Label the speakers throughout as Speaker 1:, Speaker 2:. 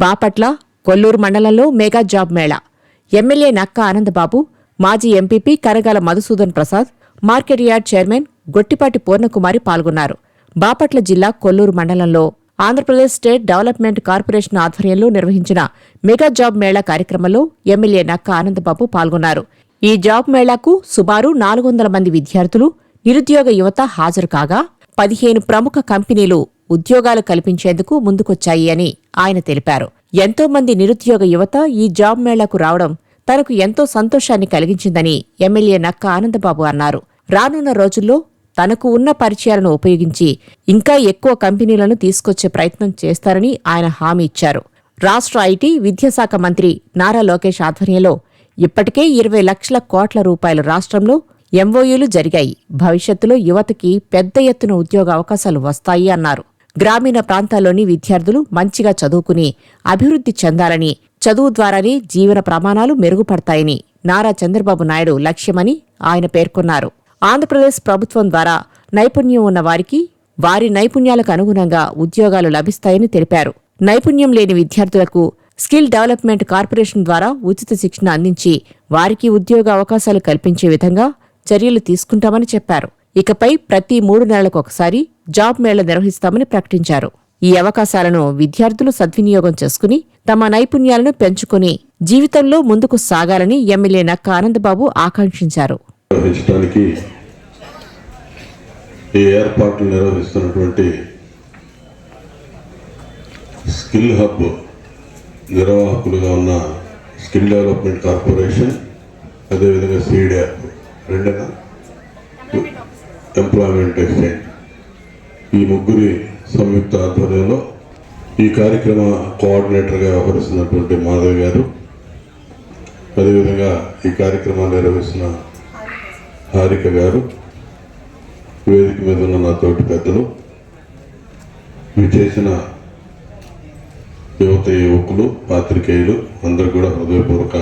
Speaker 1: బాపట్ల, కొల్లూరు మండలంలో mega job mela. MLA Nakka Anandababu, మాజీ MPP Karagala Madhusudan Prasad, market yard chairman Gottipati Purnakumari పాల్గొన్నారు. బాపట్ల జిల్లా కొల్లూరు మండలంలో ఆంధ్రప్రదేశ్ స్టేట్ డెవలప్మెంట్ కార్పొరేషన్ ఆధ్వర్యంలో నిర్వహించిన మెగా జాబ్ మేళా కార్యక్రమంలో ఎమ్మెల్యే నక్కా ఆనందబాబు పాల్గొన్నారు. ఈ జాబ్ మేళాకు సుమారు 400 మంది విద్యార్థులు, నిరుద్యోగ యువత హాజరు కాగా 15 ప్రముఖ కంపెనీలు ఉద్యోగాలు కల్పించేందుకు ముందుకొచ్చాయి అని ఆయన తెలిపారు. ఎంతో మంది నిరుద్యోగ యువత ఈ జాబ్ మేళాకు రావడం తనకు ఎంతో సంతోషాన్ని కలిగించిందని ఎమ్మెల్యే నక్కా ఆనందబాబు అన్నారు. రానున్న రోజుల్లో తనకు ఉన్న పరిచయాలను ఉపయోగించి ఇంకా ఎక్కువ కంపెనీలను తీసుకొచ్చే ప్రయత్నం చేస్తారని ఆయన హామీ ఇచ్చారు. రాష్ట్ర ఐటీ, విద్యాశాఖ మంత్రి నారా లోకేష్ ఆధ్వర్యంలో ఇప్పటికే 20 లక్షల కోట్ల రూపాయల రాష్ట్రంలో ఎంఓయూలు జరిగాయి. భవిష్యత్తులో యువతకి పెద్ద ఎత్తున ఉద్యోగ అవకాశాలు వస్తాయి అన్నారు. గ్రామీణ ప్రాంతాల్లోని విద్యార్థులు మంచిగా చదువుకుని అభివృద్ధి చెందాలని, చదువు ద్వారానే జీవన ప్రమాణాలు మెరుగుపడతాయని నారా చంద్రబాబు నాయుడు లక్ష్యమని ఆయన పేర్కొన్నారు. ఆంధ్రప్రదేశ్ ప్రభుత్వం ద్వారా నైపుణ్యం ఉన్న వారికి వారి నైపుణ్యాలకు అనుగుణంగా ఉద్యోగాలు లభిస్తాయని తెలిపారు. నైపుణ్యం లేని విద్యార్థులకు స్కిల్ డెవలప్మెంట్ కార్పొరేషన్ ద్వారా ఉచిత శిక్షణ అందించి వారికి ఉద్యోగ అవకాశాలు కల్పించే విధంగా చర్యలు తీసుకుంటామని చెప్పారు. ఇకపై ప్రతి 3 నెలలకొకసారి జాబ్ మేళా నిర్వహిస్తామని ప్రకటించారు. ఈ అవకాశాలను విద్యార్థులు సద్వినియోగం చేసుకుని తమ నైపుణ్యాలను పెంచుకుని జీవితంలో ముందుకు సాగాలని ఎమ్మెల్యే నక్కా ఆనందబాబు ఆకాంక్షించారు.
Speaker 2: ఈ ఏర్పాట్లు నిర్వహిస్తున్నటువంటి స్కిల్ హబ్ నిర్వాహకులుగా ఉన్న స్కిల్ డెవలప్మెంట్ కార్పొరేషన్, అదేవిధంగా సీడ్యాప్ రెండేనా ఎంప్లాయ్మెంట్ ఎక్స్చేంజ్, ఈ ముగ్గురి సంయుక్త ఆధ్వర్యంలో ఈ కార్యక్రమ కోఆర్డినేటర్గా వ్యవహరిస్తున్నటువంటి మాధవ్ గారు, అదేవిధంగా ఈ కార్యక్రమాన్ని నిర్వహిస్తున్న హారిక గారు, వేదిక మీద ఉన్న నా తోటి పెద్దలు, విచేసిన యువత, యువకులు, పాత్రికేయులు అందరూ కూడా హృదయపూర్వక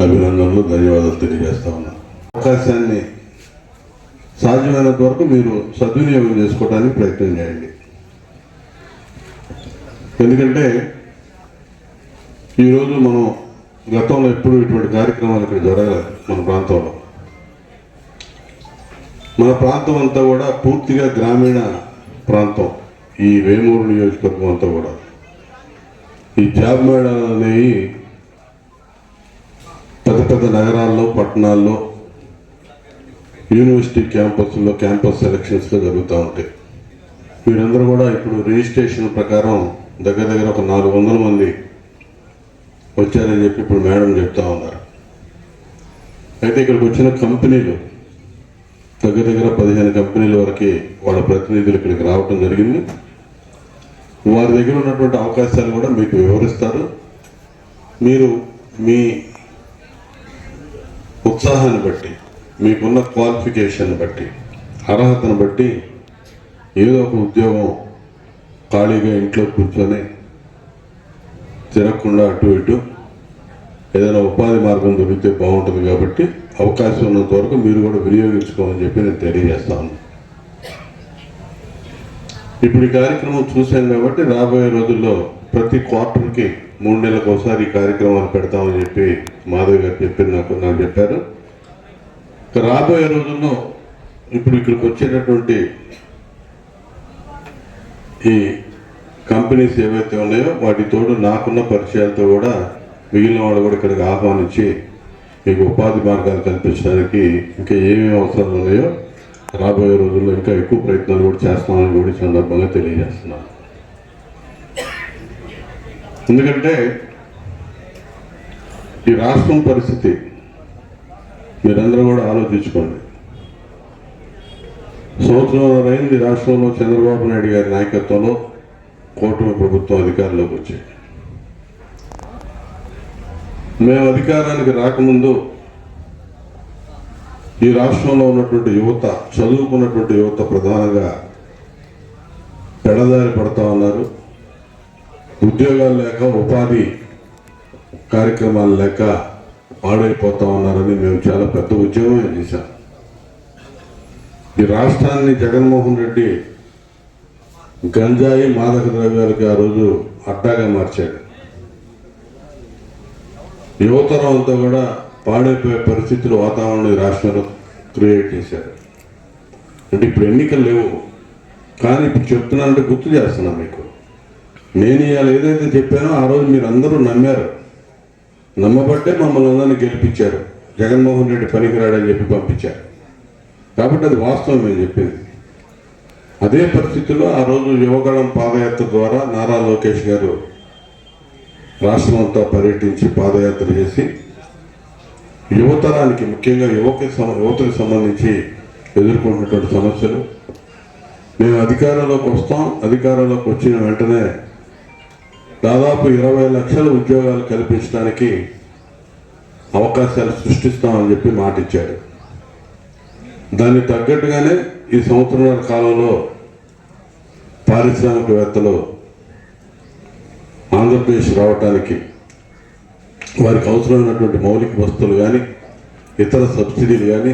Speaker 2: అభినందనలు, ధన్యవాదాలు తెలియజేస్తా ఉన్నాను. అవకాశాన్ని సాధ్యమైనంత వరకు మీరు సద్వినియోగం చేసుకోవడానికి ప్రయత్నం చేయండి. ఎందుకంటే ఈరోజు మనం గతంలో ఎప్పుడు ఇటువంటి కార్యక్రమాలు ఇక్కడ జరగలేదు. మన ప్రాంతంలో, మన ప్రాంతం అంతా కూడా పూర్తిగా గ్రామీణ ప్రాంతం. ఈ వేమూరు నియోజకవర్గం అంతా కూడా ఈ జాబ్ మేళాలు అనేవి పెద్ద పెద్ద నగరాల్లో, పట్టణాల్లో, యూనివర్సిటీ క్యాంపస్లో, క్యాంపస్ సెలక్షన్స్లో జరుగుతూ ఉంటాయి. వీరందరూ కూడా ఇప్పుడు రిజిస్ట్రేషన్ ప్రకారం దగ్గర దగ్గర ఒక 400 మంది వచ్చారని చెప్పి ఇప్పుడు మేడం చెప్తా ఉన్నారు. అయితే ఇక్కడికి వచ్చిన కంపెనీలు దగ్గర దగ్గర 15 కంపెనీల వరకు వాళ్ళ ప్రతినిధులు ఇక్కడికి రావటం జరిగింది. వారి దగ్గర ఉన్నటువంటి అవకాశాలు కూడా మీకు వివరిస్తారు. మీరు మీ ఉత్సాహాన్ని బట్టి, మీకున్న క్వాలిఫికేషన్ బట్టి, అర్హతను బట్టి ఏదో ఒక ఉద్యోగం ఖాళీగా ఇంట్లో కూర్చొని తిరగకుండా అటు ఇటు ఏదైనా ఉపాధి మార్గం దొరికితే బాగుంటుంది. కాబట్టి అవకాశం ఉన్నంత వరకు మీరు కూడా వినియోగించుకోమని చెప్పి నేను తెలియజేస్తాను. ఇప్పుడు ఈ కార్యక్రమం చూశాం కాబట్టి రాబోయే రోజుల్లో ప్రతి క్వార్టర్కి 3 నెలలకు ఒకసారి ఈ కార్యక్రమాలు పెడతామని చెప్పి మాధవ్ గారు చెప్పి నాకు చెప్పారు. రాబోయే రోజుల్లో ఇప్పుడు ఇక్కడికి వచ్చేటటువంటి ఈ కంపెనీస్ ఏవైతే ఉన్నాయో వాటి తోడు నాకున్న పరిచయాలతో కూడా మిగిలిన వాళ్ళు కూడా ఇక్కడికి ఆహ్వానించి మీకు ఉపాధి మార్గాలు కల్పించడానికి ఇంకా ఏమేమి అవసరాలు ఉన్నాయో రాబోయే రోజుల్లో ఇంకా ఎక్కువ ప్రయత్నాలు కూడా చేస్తామని కూడా ఈ సందర్భంగా తెలియజేస్తున్నాను. ఎందుకంటే ఈ రాష్ట్రం పరిస్థితి మీరందరూ కూడా ఆలోచించుకోండి. సంవత్సరం అయింది రాష్ట్రంలో చంద్రబాబు నాయుడు గారి నాయకత్వంలో కూటమి ప్రభుత్వం అధికారంలోకి వచ్చాయి. మేము అధికారానికి రాకముందు ఈ రాష్ట్రంలో ఉన్నటువంటి యువత, చదువుకున్నటువంటి యువత ప్రధానంగా పెడదారి పడతా ఉన్నారు. ఉద్యోగాలు లేక, ఉపాధి కార్యక్రమాలు లేక పాడైపోతా ఉన్నారని మేము చాలా పెద్ద ఉద్యమం చేశాం. ఈ రాష్ట్రాన్ని జగన్మోహన్ రెడ్డి గంజాయి, మాదక ద్రవ్యాలకి ఆ రోజు అడ్డాగా మార్చాడు. యువతరం అంతా కూడా పాడైపోయే పరిస్థితులు వాతావరణం ఈ రాష్ట్రంలో క్రియేట్ చేశారు. అంటే ఇప్పుడు ఎన్నికలు లేవు, కానీ ఇప్పుడు చెప్తున్నానంటే గుర్తు చేస్తున్నాను మీకు. నేను ఇవాళ ఏదైతే చెప్పానో ఆ రోజు మీరు అందరూ నమ్మారు. నమ్మబట్టే మమ్మల్ని అందరినీ గెలిపించారు. జగన్మోహన్ రెడ్డి పనికిరాడని చెప్పి పంపించారు. కాబట్టి అది వాస్తవం నేను చెప్పింది. అదే పరిస్థితుల్లో ఆ రోజు యువగళం పాదయాత్ర ద్వారా నారా లోకేష్ గారు రాష్ట్రం అంతా పర్యటించి పాదయాత్ర చేసి యువతరానికి, ముఖ్యంగా యువతకు సంబంధించి ఎదుర్కొంటున్నటువంటి సమస్యలు, మేము అధికారంలోకి వస్తాం, అధికారంలోకి వచ్చిన వెంటనే దాదాపు 20 లక్షల ఉద్యోగాలు కల్పించడానికి అవకాశాలు సృష్టిస్తామని చెప్పి మాట ఇచ్చారు. దానికి తగ్గట్టుగానే ఈ సంవత్సరాల కాలంలో పారిశ్రామికవేత్తలు ఆంధ్రప్రదేశ్ రావడానికి వారికి అవసరమైనటువంటి మౌలిక వస్తువులు కానీ ఇతర సబ్సిడీలు కానీ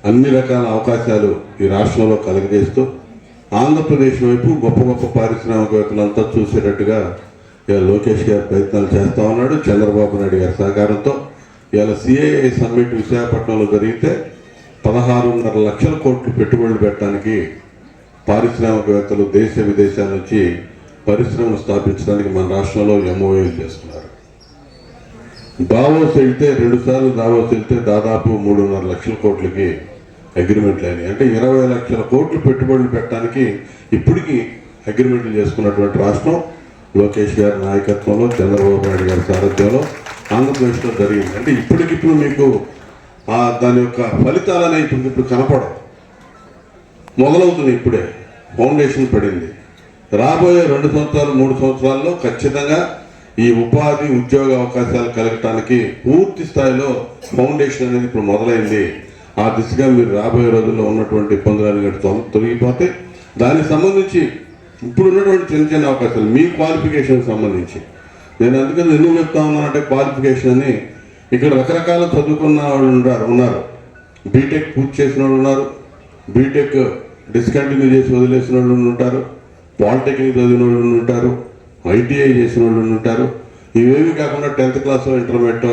Speaker 2: అన్ని రకాల అవకాశాలు ఈ రాష్ట్రంలో కలుగజేస్తూ ఆంధ్రప్రదేశ్ వైపు గొప్ప గొప్ప పారిశ్రామికవేత్తలంతా చూసేటట్టుగా ఇవాళ లోకేష్ గారు ప్రయత్నాలు చేస్తూ ఉన్నాడు. చంద్రబాబు నాయుడు గారి సహకారంతో ఇవాళ సిఐఐ సమ్మిట్ విశాఖపట్నంలో జరిగితే 16.5 లక్షల కోట్లు పెట్టుబడులు పెట్టడానికి పారిశ్రామికవేత్తలు దేశ విదేశాల నుంచి పరిశ్రమలు స్థాపించడానికి మన రాష్ట్రంలో ఎంఓఏలు చేస్తున్నారు. దావోస్ వెళ్తే 2 సార్లు దావోస్ వెళ్తే దాదాపు 3.5 లక్షల కోట్లకి అగ్రిమెంట్లు అయినాయి. అంటే 20 లక్షల కోట్లు పెట్టుబడులు పెట్టడానికి ఇప్పటికీ అగ్రిమెంట్లు చేసుకున్నటువంటి రాష్ట్రం లోకేష్ గారి నాయకత్వంలో, చంద్రబాబు నాయుడు గారి సారథ్యంలో ఆంధ్రప్రదేశ్లో జరిగింది. అంటే ఇప్పటికిప్పుడు మీకు దాని యొక్క ఫలితాలనే ఇప్పుడు కనపడవు, మొదలవుతుంది. ఇప్పుడే ఫౌండేషన్ పడింది. రాబోయే 2 సంవత్సరాలు 3 సంవత్సరాల్లో ఖచ్చితంగా ఈ ఉపాధి ఉద్యోగ అవకాశాలు కలగటానికి పూర్తి స్థాయిలో ఫౌండేషన్ అనేది ఇప్పుడు మొదలైంది. ఆ దిశగా మీరు రాబోయే రోజుల్లో ఉన్నటువంటి ఇబ్బందులన్నీ తొలగిపోతే దానికి సంబంధించి ఇప్పుడు ఉన్నటువంటి చిన్న చిన్న అవకాశాలు మీ క్వాలిఫికేషన్ సంబంధించి నేను అందుకని ఎందుకు చెప్తా ఉన్నానంటే, క్వాలిఫికేషన్ అని ఇక్కడ రకరకాల చదువుకున్న వాళ్ళు ఉన్నారు. బీటెక్ పూర్తి చేసిన వాళ్ళు ఉన్నారు, బీటెక్ డిస్కంటిన్యూ చేసి వదిలేసిన వాళ్ళు ఉంటారు, పాలిటెక్నిక్ చదివిన వాళ్ళు ఉంటారు, ఐటీఐ చేసిన వాళ్ళు ఉంటారు. ఇవేమి కాకుండా 10th క్లాస్ ఇంటర్మీడియట్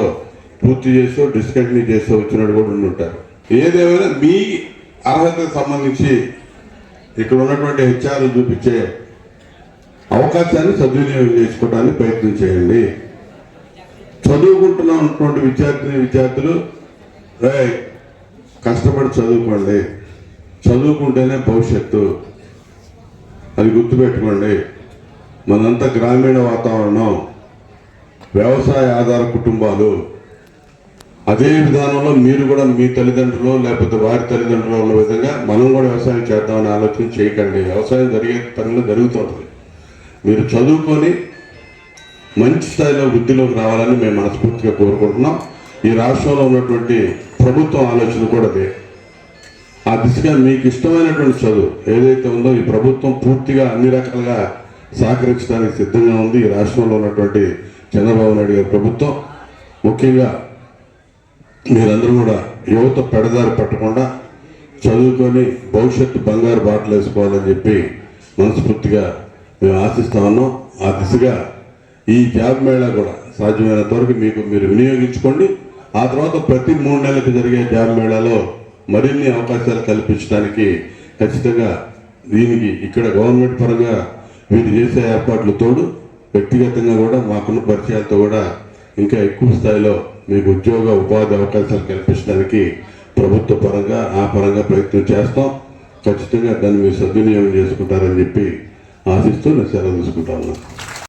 Speaker 2: పూర్తి చేసో డిస్కంటిన్యూ చేసో వచ్చిన వాళ్ళు కూడా ఉంటారు. ఏదేమైనా మీ అర్హతకు సంబంధించి ఇక్కడ ఉన్నటువంటి హెచ్ఆర్లు చూపించే అవకాశాన్ని సద్వినియోగం చేసుకోవడానికి ప్రయత్నం చేయండి. చదువుకుంటున్నటువంటి విద్యార్థులు కష్టపడి చదువుకోండి. చదువుకుంటేనే భవిష్యత్తు, అది గుర్తుపెట్టుకోండి. మనంతా గ్రామీణ వాతావరణం, వ్యవసాయ ఆధార కుటుంబాలు. అదే విధానంలో మీరు కూడా మీ తల్లిదండ్రులు లేకపోతే వారి తల్లిదండ్రులు ఉన్న విధంగా మనం కూడా వ్యవసాయం చేద్దామని ఆలోచన చేయకండి. వ్యవసాయం జరిగే పనిలో జరుగుతుంది. మీరు చదువుకొని మంచి స్థాయిలో వృద్ధిలోకి రావాలని మేము మనస్ఫూర్తిగా కోరుకుంటున్నాం. ఈ రాష్ట్రంలో ఉన్నటువంటి ప్రభుత్వం ఆలోచన కూడా అదే. ఆ దిశగా మీకు ఇష్టమైనటువంటి చదువు ఏదైతే ఉందో ఈ ప్రభుత్వం పూర్తిగా అన్ని రకాలుగా సహకరించడానికి సిద్ధంగా ఉంది. ఈ రాష్ట్రంలో ఉన్నటువంటి చంద్రబాబు నాయుడు గారి ప్రభుత్వం, ముఖ్యంగా మీరందరూ కూడా యువత పెడదారి పట్టకుండా చదువుకొని భవిష్యత్తు బంగారు బాటలు వేసుకోవాలని చెప్పి మనస్ఫూర్తిగా మేము ఆశిస్తా ఉన్నాం. ఆ దిశగా ఈ జాబ్ మేళా కూడా సాధ్యమైనంత వరకు మీరు వినియోగించుకోండి. ఆ తర్వాత ప్రతి 3 నెలలకు జరిగే జాబ్ మేళాలో మరిన్ని అవకాశాలు కల్పించడానికి ఖచ్చితంగా దీనికి ఇక్కడ గవర్నమెంట్ పరంగా వీరు చేసే ఏర్పాట్లు తోడు వ్యక్తిగతంగా కూడా మాకున్న పరిచయాలతో కూడా ఇంకా ఎక్కువ స్థాయిలో మీకు ఉద్యోగ ఉపాధి అవకాశాలు కల్పించడానికి ప్రభుత్వ పరంగా ఆ పరంగా ప్రయత్నం చేస్తాం. ఖచ్చితంగా దాన్ని మీరు సద్వినియోగం చేసుకుంటారని చెప్పి ఆశిస్తూ నేను సెలవు తీసుకుంటా ఉన్నాను.